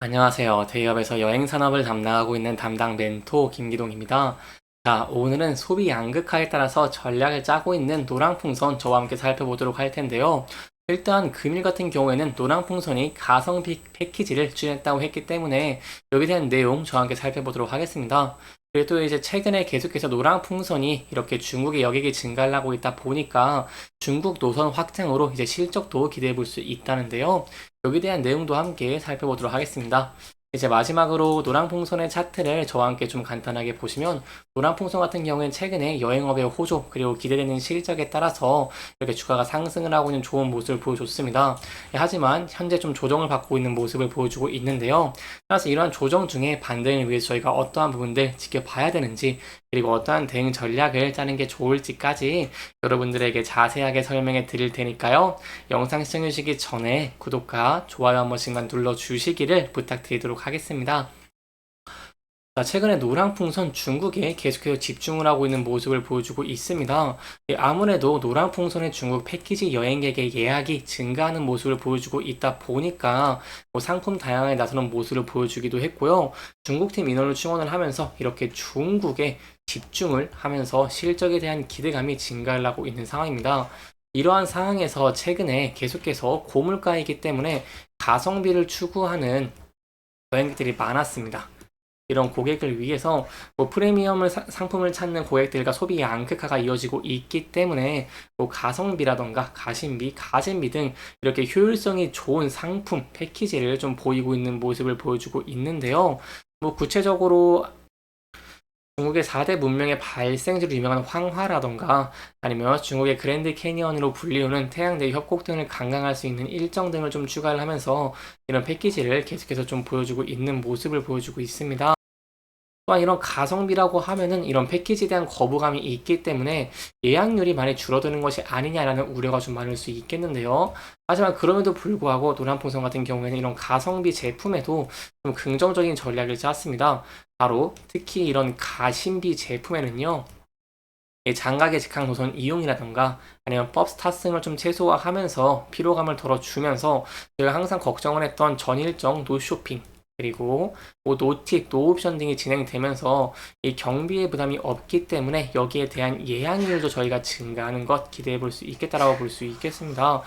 안녕하세요. 대기업에서 여행 산업을 담당하고 있는 담당 멘토 김기동입니다. 자, 오늘은 소비 양극화에 따라서 전략을 짜고 있는 노랑풍선 저와 함께 살펴보도록 할 텐데요. 일단 금일 같은 경우에는 노랑풍선이 가성비 패키지를 추진했다고 했기 때문에 여기에 대한 내용 저와 함께 살펴보도록 하겠습니다. 그리고 또 이제 최근에 계속해서 노랑풍선이 이렇게 중국의 여객이 증가를 하고 있다 보니까 중국 노선 확장으로 이제 실적도 기대해 볼 수 있다는데요. 여기에 대한 내용도 함께 살펴보도록 하겠습니다. 이제 마지막으로 노랑풍선의 차트를 저와 함께 좀 간단하게 보시면 노랑풍선 같은 경우엔 최근에 여행업의 호조 그리고 기대되는 실적에 따라서 이렇게 주가가 상승을 하고 있는 좋은 모습을 보여줬습니다. 하지만 현재 좀 조정을 받고 있는 모습을 보여주고 있는데요. 따라서 이러한 조정 중에 반등을 위해서 저희가 어떠한 부분들 지켜봐야 되는지 그리고 어떠한 대응 전략을 짜는 게 좋을지까지 여러분들에게 자세하게 설명해 드릴 테니까요. 영상 시청해주시기 전에 구독과 좋아요 한 번씩만 눌러주시기를 부탁드리도록 하겠습니다. 자, 최근에 노랑풍선 중국에 계속해서 집중을 하고 있는 모습을 보여주고 있습니다. 아무래도 노랑풍선의 중국 패키지 여행객의 예약이 증가하는 모습을 보여주고 있다 보니까 상품 다양하게 나서는 모습을 보여주기도 했고요. 중국팀 인원을 충원을 하면서 이렇게 중국에 집중을 하면서 실적에 대한 기대감이 증가를 하고 있는 상황입니다. 이러한 상황에서 최근에 계속해서 고물가이기 때문에 가성비를 추구하는 여행객들이 많았습니다. 이런 고객을 위해서 프리미엄을 상품을 찾는 고객들과 소비 양극화가 이어지고 있기 때문에 가성비라던가 가심비, 가잼비 등 이렇게 효율성이 좋은 상품 패키지를 좀 보이고 있는 모습을 보여주고 있는데요. 구체적으로 중국의 4대 문명의 발생지로 유명한 황화라던가 아니면 중국의 그랜드 캐니언으로 불리우는 태양대 협곡 등을 관광할 수 있는 일정 등을 좀 추가를 하면서 이런 패키지를 계속해서 좀 보여주고 있는 모습을 보여주고 있습니다. 또한 이런 가성비라고 하면은 이런 패키지에 대한 거부감이 있기 때문에 예약률이 많이 줄어드는 것이 아니냐라는 우려가 좀 많을 수 있겠는데요. 하지만 그럼에도 불구하고 노란풍선 같은 경우에는 이런 가성비 제품에도 좀 긍정적인 전략을 짰습니다. 바로 특히 이런 가심비 제품에는요. 장각의 직항 노선 이용이라던가 아니면 버스 탑승을 좀 최소화하면서 피로감을 덜어주면서 제가 항상 걱정을 했던 전일정 노쇼핑 그리고 노팁, 노옵션 등이 진행되면서 이 경비의 부담이 없기 때문에 여기에 대한 예약률도 저희가 증가하는 것 기대해 볼 수 있겠다라고 볼 수 있겠습니다.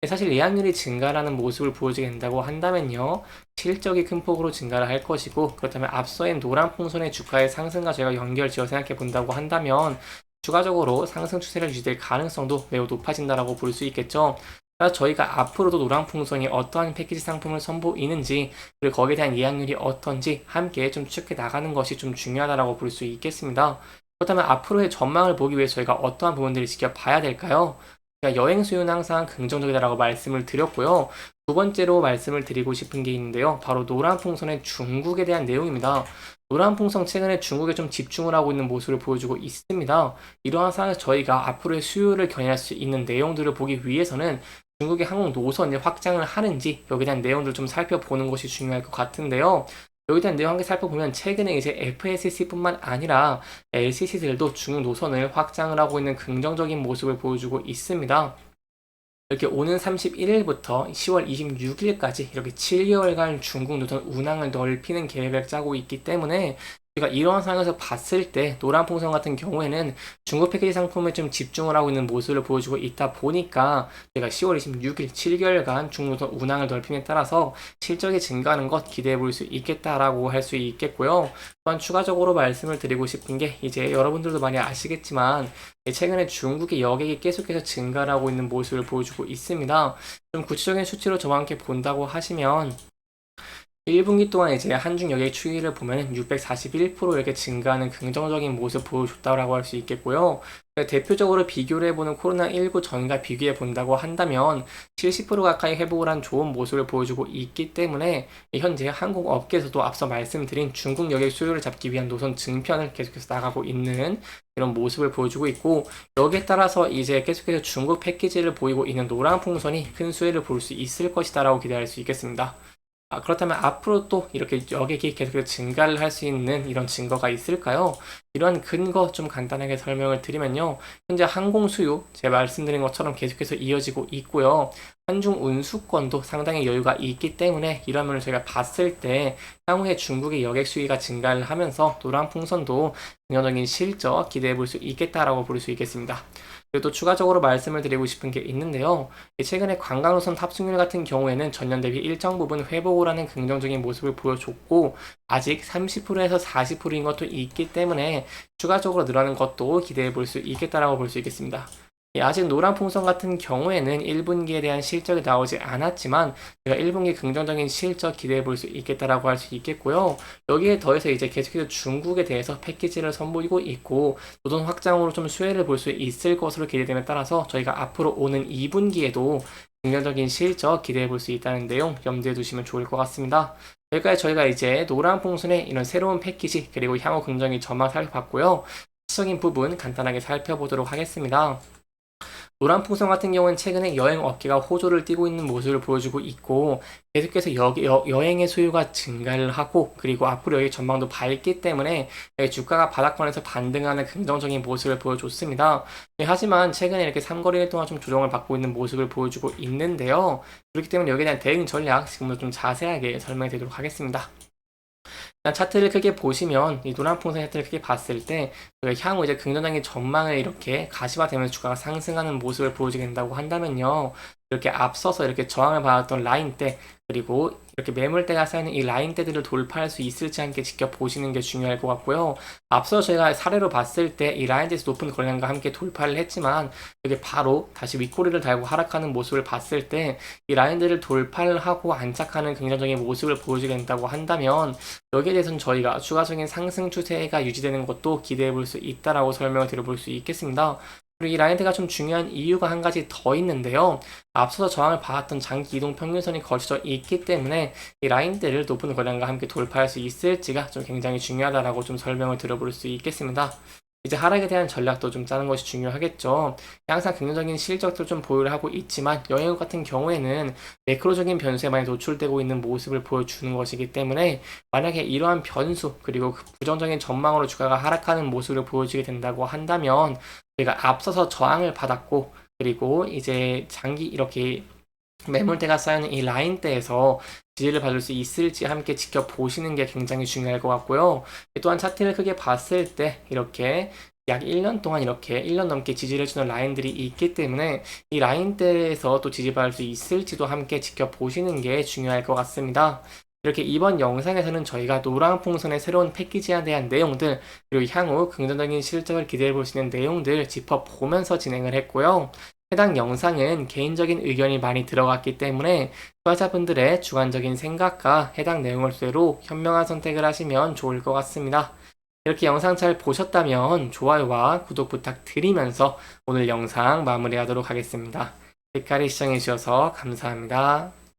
사실 예약률이 증가라는 모습을 보여주게 된다고 한다면요. 실적이 큰 폭으로 증가를 할 것이고 그렇다면 앞서인 노란풍선의 주가의 상승과 저희가 연결지어 생각해 본다고 한다면 추가적으로 상승 추세를 유지될 가능성도 매우 높아진다라고 볼 수 있겠죠. 그래서 저희가 앞으로도 노랑풍선이 어떠한 패키지 상품을 선보이는지 그리고 거기에 대한 예약률이 어떤지 함께 좀 추적해 나가는 것이 좀 중요하다라고 볼 수 있겠습니다. 그렇다면 앞으로의 전망을 보기 위해 저희가 어떠한 부분들을 지켜봐야 될까요? 여행 수요는 항상 긍정적이다라고 말씀을 드렸고요. 두 번째로 말씀을 드리고 싶은 게 있는데요. 바로 노란풍선의 중국에 대한 내용입니다. 노란풍선 최근에 중국에 좀 집중을 하고 있는 모습을 보여주고 있습니다. 이러한 상황에서 저희가 앞으로의 수요를 견인할 수 있는 내용들을 보기 위해서는 중국의 항공 노선을 확장을 하는지 여기에 대한 내용들을 좀 살펴보는 것이 중요할 것 같은데요. 여기에 대한 내용 함께 살펴보면 최근에 이제 FSC뿐만 아니라 LCC들도 중국 노선을 확장을 하고 있는 긍정적인 모습을 보여주고 있습니다. 이렇게 오는 31일부터 10월 26일까지 이렇게 7개월간 중국 노선 운항을 넓히는 계획을 짜고 있기 때문에 제가 이러한 상황에서 봤을 때 노란풍선 같은 경우에는 중국 패키지 상품에 좀 집중을 하고 있는 모습을 보여주고 있다 보니까 제가 10월 26일 7개월간 중국 노선 운항을 넓힘에 따라서 실적이 증가하는 것 기대해 볼 수 있겠다라고 할 수 있겠고요. 또한 추가적으로 말씀을 드리고 싶은 게 이제 여러분들도 많이 아시겠지만 최근에 중국의 여객이 계속해서 증가를 하고 있는 모습을 보여주고 있습니다. 좀 구체적인 수치로 저와 함께 본다고 하시면 1분기 동안 이제 한중 여객 추이를 보면 641% 이렇게 증가하는 긍정적인 모습 보여줬다고 할 수 있겠고요. 대표적으로 비교를 해보는 코로나19 전과 비교해 본다고 한다면 70% 가까이 회복을 한 좋은 모습을 보여주고 있기 때문에 현재 항공업계에서도 앞서 말씀드린 중국 여객 수요를 잡기 위한 노선 증편을 계속해서 나가고 있는 이런 모습을 보여주고 있고 여기에 따라서 이제 계속해서 중국 패키지를 보이고 있는 노란 풍선이 큰 수혜를 볼 수 있을 것이다라고 기대할 수 있겠습니다. 그렇다면 앞으로 또 이렇게 여객이 계속해서 증가를 할 수 있는 이런 증거가 있을까요? 이런 근거 좀 간단하게 설명을 드리면요. 현재 항공 수요, 제가 말씀드린 것처럼 계속해서 이어지고 있고요. 한중 운수권도 상당히 여유가 있기 때문에 이런 면을 저희가 봤을 때 향후에 중국의 여객 수위가 증가를 하면서 노랑풍선도 긍정적인 실적 기대해 볼 수 있겠다라고 볼 수 있겠습니다. 그리고 또 추가적으로 말씀을 드리고 싶은 게 있는데요. 최근에 관광노선 탑승률 같은 경우에는 전년 대비 일정 부분 회복을 하는 긍정적인 모습을 보여줬고 아직 30%에서 40%인 것도 있기 때문에 추가적으로 늘어나는 것도 기대해 볼 수 있겠다라고 볼 수 있겠습니다. 아직 노란풍선 같은 경우에는 1분기에 대한 실적이 나오지 않았지만 제가 1분기 긍정적인 실적 기대해 볼 수 있겠다라고 할 수 있겠고요. 여기에 더해서 이제 계속해서 중국에 대해서 패키지를 선보이고 있고 노동 확장으로 좀 수혜를 볼 수 있을 것으로 기대됨에 따라서 저희가 앞으로 오는 2분기에도 긍정적인 실적 기대해 볼 수 있다는 내용 염두에 두시면 좋을 것 같습니다. 여기까지 저희가 이제 노란풍선의 이런 새로운 패키지 그리고 향후 긍정의 전망 살펴봤고요. 시적인 부분 간단하게 살펴보도록 하겠습니다. 노란풍선 같은 경우는 최근에 여행 업계가 호조를 띠고 있는 모습을 보여주고 있고 계속해서 여행의 수요가 증가를 하고 그리고 앞으로 여기 전망도 밝기 때문에 주가가 바닥권에서 반등하는 긍정적인 모습을 보여줬습니다. 하지만 최근에 이렇게 3거래일 동안 좀 조정을 받고 있는 모습을 보여주고 있는데요. 그렇기 때문에 여기에 대한 대응 전략 지금부터 좀 자세하게 설명해 드리도록 하겠습니다. 차트를 크게 보시면 이 노란풍선 차트를 크게 봤을 때 향후 이제 긍정적인 전망을 이렇게 가시화되면서 주가가 상승하는 모습을 보여주게 된다고 한다면요. 이렇게 앞서서 이렇게 저항을 받았던 라인대 그리고 이렇게 매물대가 쌓이는 이 라인대들을 돌파할 수 있을지 함께 지켜보시는 게 중요할 것 같고요. 앞서 저희가 사례로 봤을 때 이 라인대에서 높은 거래량과 함께 돌파를 했지만 이게 바로 다시 윗꼬리를 달고 하락하는 모습을 봤을 때 이 라인대를 돌파를 하고 안착하는 긍정적인 모습을 보여주게 된다고 한다면 여기에 대해서는 저희가 추가적인 상승 추세가 유지되는 것도 기대해 볼 수 있다라고 설명을 드려볼 수 있겠습니다. 그리고 이 라인대가 좀 중요한 이유가 한 가지 더 있는데요. 앞서서 저항을 받았던 장기 이동 평균선이 걸쳐져 있기 때문에 이 라인대를 높은 거래량과 함께 돌파할 수 있을지가 좀 굉장히 중요하다라고 좀 설명을 드려볼 수 있겠습니다. 이제 하락에 대한 전략도 좀 짜는 것이 중요하겠죠. 항상 긍정적인 실적들 좀 보유를 하고 있지만 여행업 같은 경우에는 매크로적인 변수에 많이 노출되고 있는 모습을 보여주는 것이기 때문에 만약에 이러한 변수 그리고 그 부정적인 전망으로 주가가 하락하는 모습을 보여주게 된다고 한다면 저희가 앞서서 저항을 받았고 그리고 이제 장기 이렇게 매물대가 쌓여있는 이 라인대에서 지지를 받을 수 있을지 함께 지켜보시는 게 굉장히 중요할 것 같고요. 또한 차트를 크게 봤을 때 이렇게 약 1년 동안 이렇게 1년 넘게 지지를 해주는 라인들이 있기 때문에 이 라인대에서 또 지지받을 수 있을지도 함께 지켜보시는 게 중요할 것 같습니다. 이렇게 이번 영상에서는 저희가 노랑풍선의 새로운 패키지에 대한 내용들 그리고 향후 긍정적인 실적을 기대해 볼 수 있는 내용들 짚어보면서 진행을 했고요. 해당 영상은 개인적인 의견이 많이 들어갔기 때문에 투자자분들의 주관적인 생각과 해당 내용을 토대로 현명한 선택을 하시면 좋을 것 같습니다. 이렇게 영상 잘 보셨다면 좋아요와 구독 부탁드리면서 오늘 영상 마무리하도록 하겠습니다. 끝까지 시청해주셔서 감사합니다.